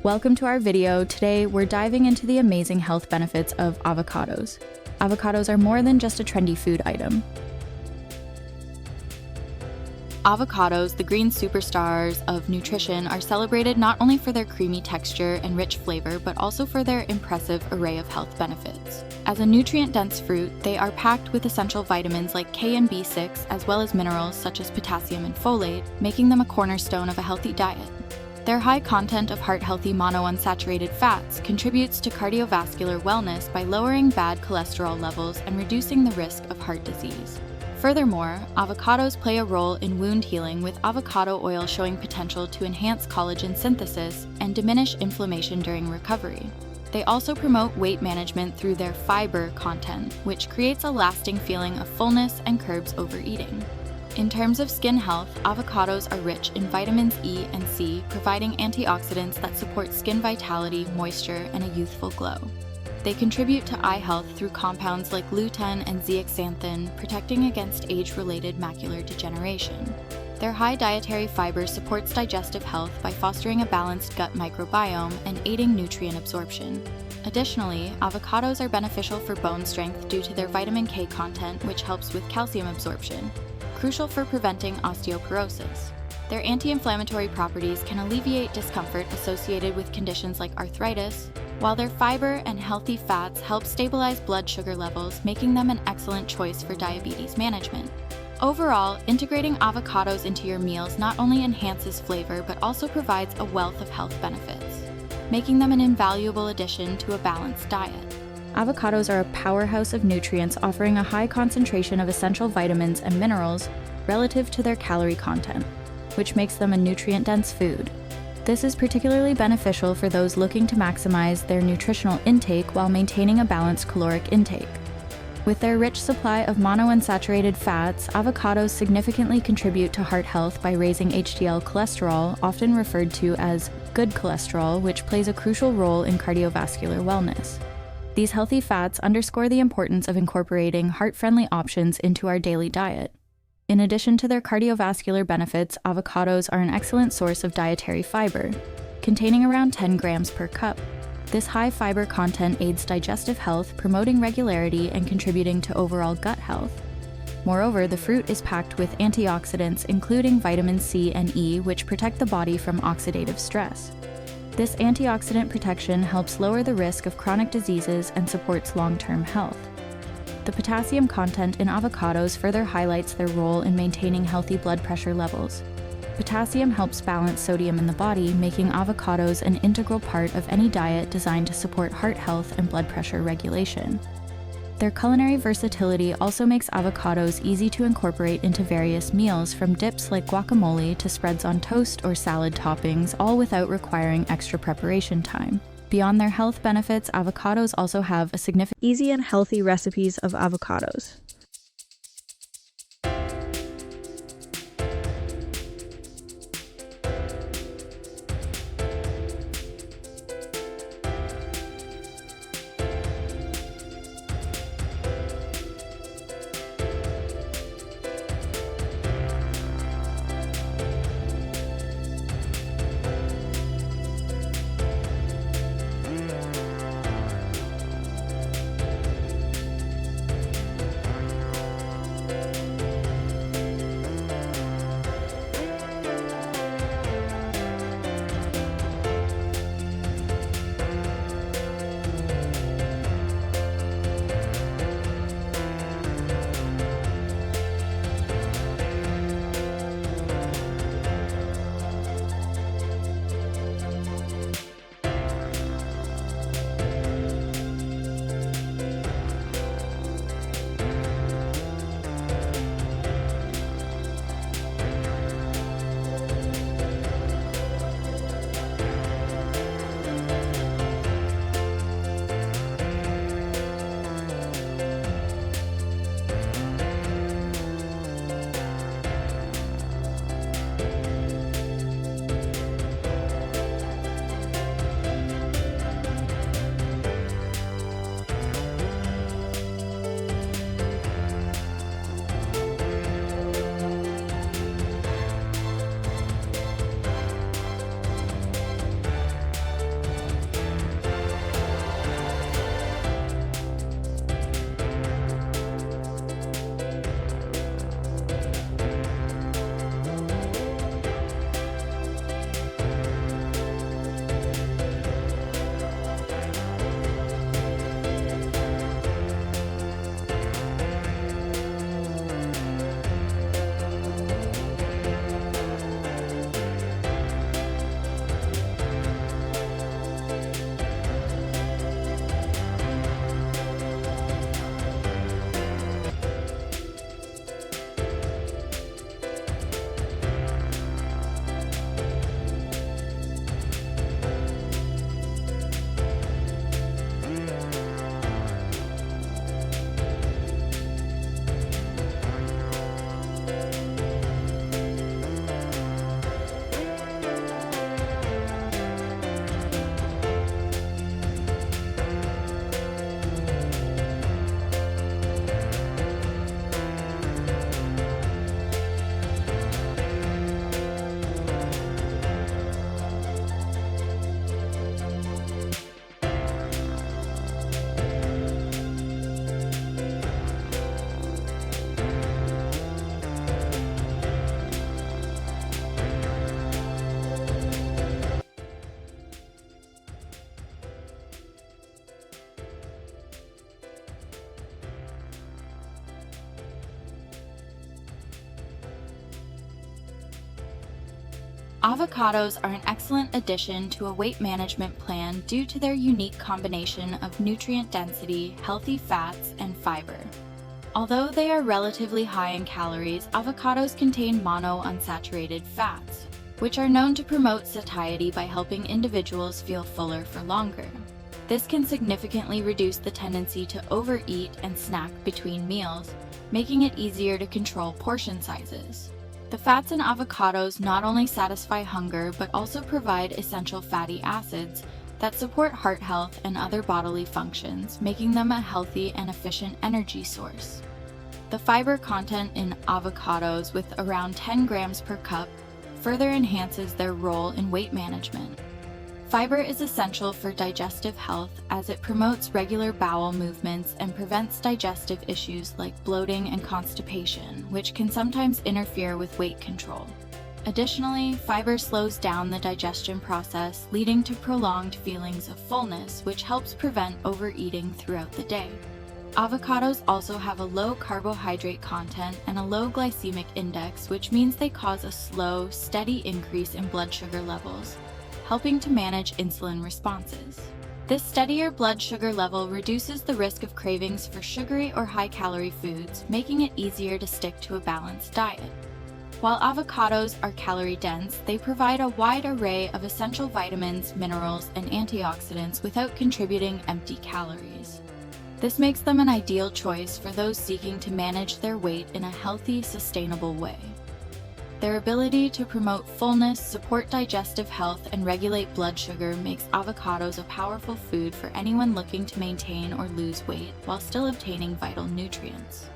Welcome to our video. Today, we're diving into the amazing health benefits of avocados. Avocados are more than just a trendy food item. Avocados, the green superstars of nutrition, are celebrated not only for their creamy texture and rich flavor, but also for their impressive array of health benefits. As a nutrient-dense fruit, they are packed with essential vitamins like K and B6, as well as minerals such as potassium and folate, making them a cornerstone of a healthy diet. Their high content of heart-healthy monounsaturated fats contributes to cardiovascular wellness by lowering bad cholesterol levels and reducing the risk of heart disease. Furthermore, avocados play a role in wound healing, with avocado oil showing potential to enhance collagen synthesis and diminish inflammation during recovery. They also promote weight management through their fiber content, which creates a lasting feeling of fullness and curbs overeating. In terms of skin health, avocados are rich in vitamins E and C, providing antioxidants that support skin vitality, moisture, and a youthful glow. They contribute to eye health through compounds like lutein and zeaxanthin, protecting against age-related macular degeneration. Their high dietary fiber supports digestive health by fostering a balanced gut microbiome and aiding nutrient absorption. Additionally, avocados are beneficial for bone strength due to their vitamin K content, which helps with calcium absorption, crucial for preventing osteoporosis. Their anti-inflammatory properties can alleviate discomfort associated with conditions like arthritis, while their fiber and healthy fats help stabilize blood sugar levels, making them an excellent choice for diabetes management. Overall, integrating avocados into your meals not only enhances flavor but also provides a wealth of health benefits, making them an invaluable addition to a balanced diet. Avocados are a powerhouse of nutrients, offering a high concentration of essential vitamins and minerals relative to their calorie content, which makes them a nutrient-dense food. This is particularly beneficial for those looking to maximize their nutritional intake while maintaining a balanced caloric intake. With their rich supply of monounsaturated fats, avocados significantly contribute to heart health by raising HDL cholesterol, often referred to as good cholesterol, which plays a crucial role in cardiovascular wellness. These healthy fats underscore the importance of incorporating heart-friendly options into our daily diet. In addition to their cardiovascular benefits, avocados are an excellent source of dietary fiber, containing around 10 grams per cup. This high fiber content aids digestive health, promoting regularity and contributing to overall gut health. Moreover, the fruit is packed with antioxidants, including vitamins C and E, which protect the body from oxidative stress. This antioxidant protection helps lower the risk of chronic diseases and supports long-term health. The potassium content in avocados further highlights their role in maintaining healthy blood pressure levels. Potassium helps balance sodium in the body, making avocados an integral part of any diet designed to support heart health and blood pressure regulation. Their culinary versatility also makes avocados easy to incorporate into various meals, from dips like guacamole to spreads on toast or salad toppings, all without requiring extra preparation time. Beyond their health benefits, avocados also have a significant easy and healthy recipes of avocados. Avocados are an excellent addition to a weight management plan due to their unique combination of nutrient density, healthy fats, and fiber. Although they are relatively high in calories, avocados contain monounsaturated fats, which are known to promote satiety by helping individuals feel fuller for longer. This can significantly reduce the tendency to overeat and snack between meals, making it easier to control portion sizes. The fats in avocados not only satisfy hunger but also provide essential fatty acids that support heart health and other bodily functions, making them a healthy and efficient energy source. The fiber content in avocados, with around 10 grams per cup, further enhances their role in weight management. Fiber is essential for digestive health as it promotes regular bowel movements and prevents digestive issues like bloating and constipation, which can sometimes interfere with weight control. Additionally, fiber slows down the digestion process, leading to prolonged feelings of fullness, which helps prevent overeating throughout the day. Avocados also have a low carbohydrate content and a low glycemic index, which means they cause a slow, steady increase in blood sugar levels, helping to manage insulin responses. This steadier blood sugar level reduces the risk of cravings for sugary or high-calorie foods, making it easier to stick to a balanced diet. While avocados are calorie-dense, they provide a wide array of essential vitamins, minerals, and antioxidants without contributing empty calories. This makes them an ideal choice for those seeking to manage their weight in a healthy, sustainable way. Their ability to promote fullness, support digestive health, and regulate blood sugar makes avocados a powerful food for anyone looking to maintain or lose weight while still obtaining vital nutrients.